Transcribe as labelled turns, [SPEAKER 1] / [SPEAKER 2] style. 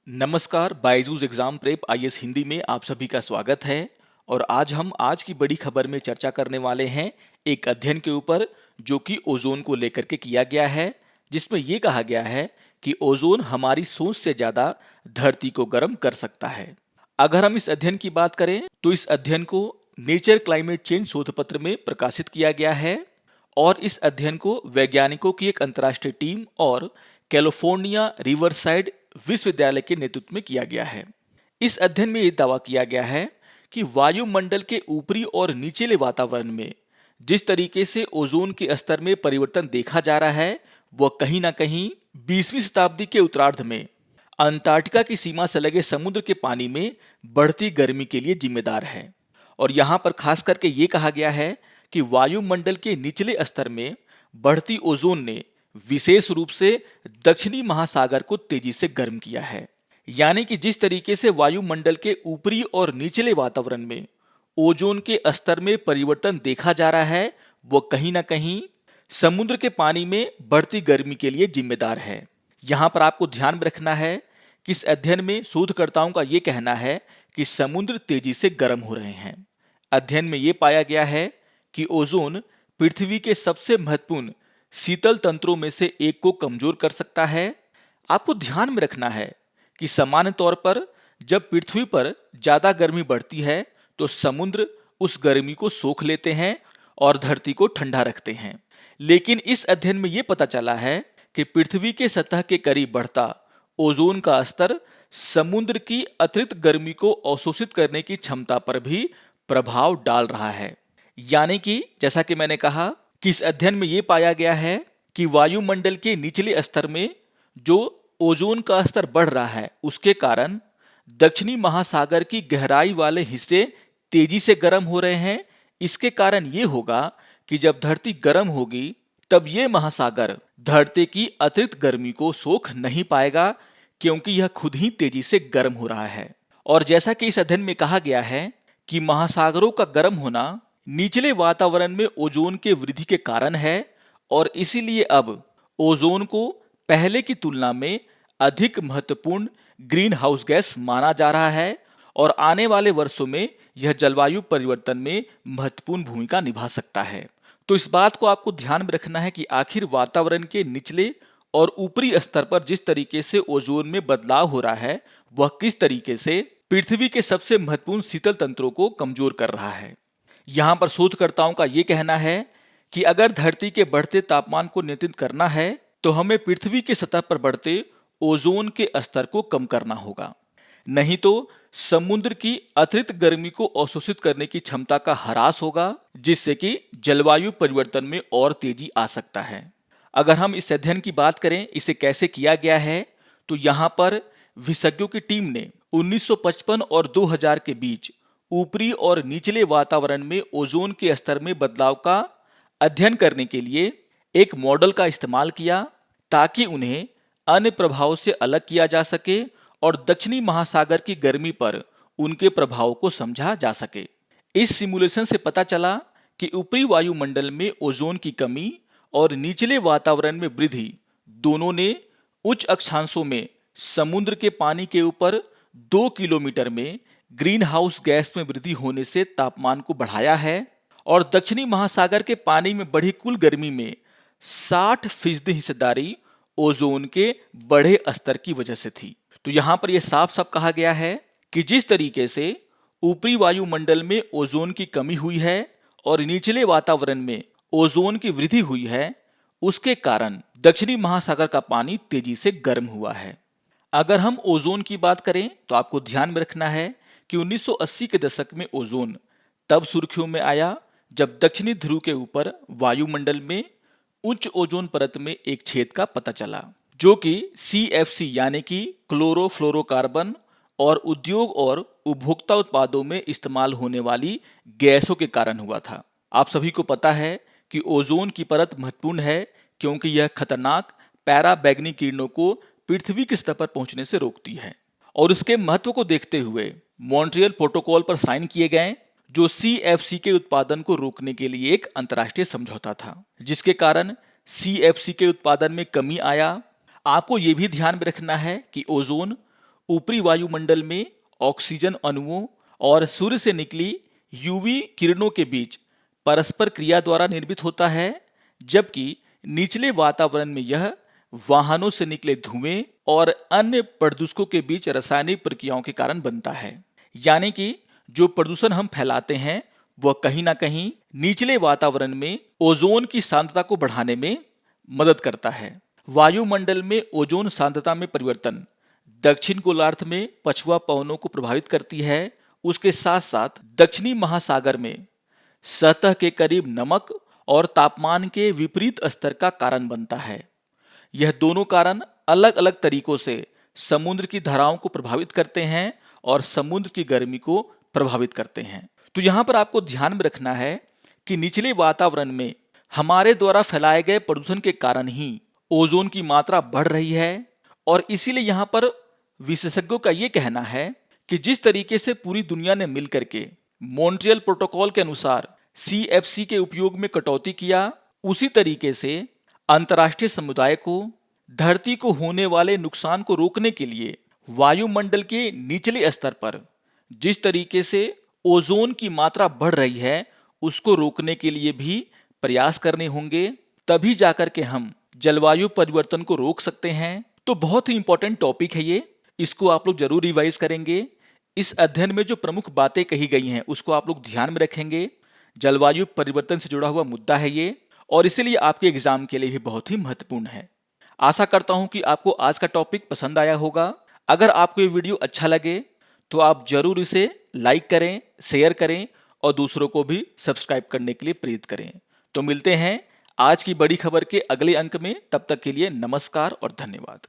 [SPEAKER 1] नमस्कार, Byju's exam prep IAS Hindi में आप सभी का स्वागत है। और आज हम आज की बड़ी खबर में चर्चा करने वाले हैं एक अध्ययन के ऊपर जो कि ओजोन को लेकर के किया गया है, जिसमें यह कहा गया है कि ओजोन हमारी सोच से ज्यादा धरती को गर्म कर सकता है। अगर हम इस अध्ययन की बात करें तो इस अध्ययन को नेचर क्लाइमेट चेंज शोध पत्र में प्रकाशित किया गया है और इस अध्ययन को वैज्ञानिकों की एक अंतर्राष्ट्रीय टीम और कैलिफोर्निया रिवरसाइड विश्वविद्यालय के नेतृत्व में किया गया है। इस अध्ययन में यह दावा किया गया है कि वायुमंडल के ऊपरी और निचले वातावरण में जिस तरीके से ओजोन के स्तर में परिवर्तन देखा जा रहा है वह कहीं ना कहीं 20वीं शताब्दी के उत्तरार्ध में अंटार्कटिका की सीमा से लगे समुद्र के पानी में बढ़ती गर्मी के लिए जिम्मेदार है। और यहाँ पर खास करके ये कहा गया है कि वायुमंडल के निचले स्तर में बढ़ती ओजोन ने विशेष रूप से दक्षिणी महासागर को तेजी से गर्म किया है। यानी कि जिस तरीके से वायुमंडल के ऊपरी और निचले वातावरण में ओजोन के स्तर में परिवर्तन देखा जा रहा है वह कहीं ना कहीं समुद्र के पानी में बढ़ती गर्मी के लिए जिम्मेदार है। यहाँ पर आपको ध्यान में रखना है कि इस अध्ययन में शोधकर्ताओं का यह कहना है कि समुद्र तेजी से गर्म हो रहे हैं। अध्ययन में यह पाया गया है कि ओजोन पृथ्वी के सबसे महत्वपूर्ण शीतल तंत्रों में से एक को कमजोर कर सकता है। आपको ध्यान में रखना है कि सामान्य तौर पर जब पृथ्वी पर ज्यादा गर्मी बढ़ती है तो समुद्र उस गर्मी को सोख लेते हैं और धरती को ठंडा रखते हैं। लेकिन इस अध्ययन में यह पता चला है कि पृथ्वी के सतह के करीब बढ़ता ओजोन का स्तर समुद्र की अतिरिक्त गर्मी को अवशोषित करने की क्षमता पर भी प्रभाव डाल रहा है। यानी कि जैसा कि मैंने कहा कि इस अध्ययन में यह पाया गया है कि वायुमंडल के निचले स्तर में जो ओजोन का स्तर बढ़ रहा है उसके कारण दक्षिणी महासागर की गहराई वाले हिस्से तेजी से गर्म हो रहे हैं। इसके कारण यह होगा कि जब धरती गर्म होगी तब यह महासागर धरती की अतिरिक्त गर्मी को सोख नहीं पाएगा क्योंकि यह खुद ही तेजी से गर्म हो रहा है। और जैसा कि इस अध्ययन में कहा गया है कि महासागरों का गर्म होना निचले वातावरण में ओजोन के वृद्धि के कारण है और इसीलिए अब ओजोन को पहले की तुलना में अधिक महत्वपूर्ण ग्रीन हाउस गैस माना जा रहा है और आने वाले वर्षों में यह जलवायु परिवर्तन में महत्वपूर्ण भूमिका निभा सकता है। तो इस बात को आपको ध्यान में रखना है कि आखिर वातावरण के निचले और ऊपरी स्तर पर जिस तरीके से ओजोन में बदलाव हो रहा है वह किस तरीके से पृथ्वी के सबसे महत्वपूर्ण शीतल तंत्रों को कमजोर कर रहा है। यहाँ पर शोधकर्ताओं का यह कहना है कि अगर धरती के बढ़ते तापमान को नियंत्रित करना है तो हमें पृथ्वी की सतह पर बढ़ते ओजोन के स्तर को कम करना होगा, नहीं तो समुद्र की अतिरिक्त गर्मी को अवशोषित करने की क्षमता का ह्रास होगा जिससे कि जलवायु परिवर्तन में और तेजी आ सकता है। अगर हम इस अध्ययन की बात करें इसे कैसे किया गया है तो यहाँ पर विशेषज्ञों की टीम ने 1955 और 2000 के बीच ऊपरी और निचले वातावरण में ओजोन के स्तर में बदलाव का अध्ययन करने के लिए एक मॉडल का इस्तेमाल किया ताकि उन्हें अन्य प्रभावों से अलग किया जा सके और दक्षिणी महासागर की गर्मी पर उनके प्रभाव को समझा जा सके। इस सिमुलेशन से पता चला कि ऊपरी वायुमंडल में ओजोन की कमी और निचले वातावरण में वृद्धि दोनों ने उच्च अक्षांशों में समुद्र के पानी के ऊपर 2 किलोमीटर में ग्रीन हाउस गैस में वृद्धि होने से तापमान को बढ़ाया है और दक्षिणी महासागर के पानी में बढ़ी कुल गर्मी में 60% हिस्सेदारी ओजोन के बढ़े स्तर की वजह से थी। तो यहाँ पर यह साफ साफ कहा गया है कि जिस तरीके से ऊपरी वायुमंडल में ओजोन की कमी हुई है और निचले वातावरण में ओजोन की वृद्धि हुई है उसके कारण दक्षिणी महासागर का पानी तेजी से गर्म हुआ है। अगर हम ओजोन की बात करें तो आपको ध्यान में रखना है कि 1980 के दशक में ओजोन तब सुर्खियों में आया जब दक्षिणी ध्रुव के ऊपर वायुमंडल में उच्च ओजोन परत में एक छेद का पता चला जो कि CFC यानी कि क्लोरोफ्लोरोकार्बन और उद्योग और उपभोक्ता उत्पादों में इस्तेमाल होने वाली गैसों के कारण हुआ था। आप सभी को पता है कि ओजोन की परत महत्वपूर्ण है क्योंकि यह खतरनाक पैराबैंगनी किरणों को पृथ्वी की सतह पर पहुंचने से रोकती है और इसके महत्व को देखते हुए मॉन्ट्रियल प्रोटोकॉल पर साइन किए गए जो CFC के उत्पादन को रोकने के लिए एक अंतर्राष्ट्रीय समझौता था, जिसके कारण CFC के उत्पादन में कमी आया। आपको यह भी ध्यान में रखना है कि ओजोन ऊपरी वायुमंडल में ऑक्सीजन अणुओं और सूर्य से निकली यूवी किरणों के बीच परस्पर क्रिया द्वारा निर्मित होता है, जबकि निचले वातावरण में यह वाहनों से निकले धुएं और अन्य प्रदूषकों के बीच रासायनिक प्रक्रियाओं के कारण बनता है। यानी कि जो प्रदूषण हम फैलाते हैं वह कहीं ना कहीं निचले वातावरण में ओजोन की सांद्रता को बढ़ाने में मदद करता है। वायुमंडल में ओजोन सांद्रता में परिवर्तन दक्षिण गोलार्ध में पछुआ पवनों को प्रभावित करती है। उसके साथ साथ दक्षिणी महासागर में सतह के करीब नमक और तापमान के विपरीत स्तर का कारण बनता है। यह दोनों कारण अलग अलग तरीकों से समुद्र की धाराओं को प्रभावित करते हैं और समुद्र की गर्मी को प्रभावित करते हैं। तो यहाँ पर आपको ध्यान में रखना है कि निचले वातावरण में हमारे द्वारा फैलाए गए प्रदूषण के कारण ही ओजोन की मात्रा बढ़ रही है और इसीलिए यहाँ पर विशेषज्ञों का ये कहना है कि जिस तरीके से पूरी दुनिया ने मिलकर के मॉन्ट्रियल प्रोटोकॉल के अनुसार CFC के उपयोग में कटौती किया, उसी तरीके से अंतर्राष्ट्रीय समुदाय को धरती को होने वाले नुकसान को रोकने के लिए वायुमंडल के निचले स्तर पर जिस तरीके से ओजोन की मात्रा बढ़ रही है उसको रोकने के लिए भी प्रयास करने होंगे, तभी जाकर के हम जलवायु परिवर्तन को रोक सकते हैं। तो बहुत ही इंपॉर्टेंट टॉपिक है ये, इसको आप लोग जरूर रिवाइज करेंगे। इस अध्ययन में जो प्रमुख बातें कही गई हैं उसको आप लोग ध्यान में रखेंगे। जलवायु परिवर्तन से जुड़ा हुआ मुद्दा है ये और इसीलिए आपके एग्जाम के लिए भी बहुत ही महत्वपूर्ण है। आशा करता हूं कि आपको आज का टॉपिक पसंद आया होगा। अगर आपको ये वीडियो अच्छा लगे तो आप जरूर इसे लाइक करें, शेयर करें और दूसरों को भी सब्सक्राइब करने के लिए प्रेरित करें। तो मिलते हैं आज की बड़ी खबर के अगले अंक में। तब तक के लिए नमस्कार और धन्यवाद।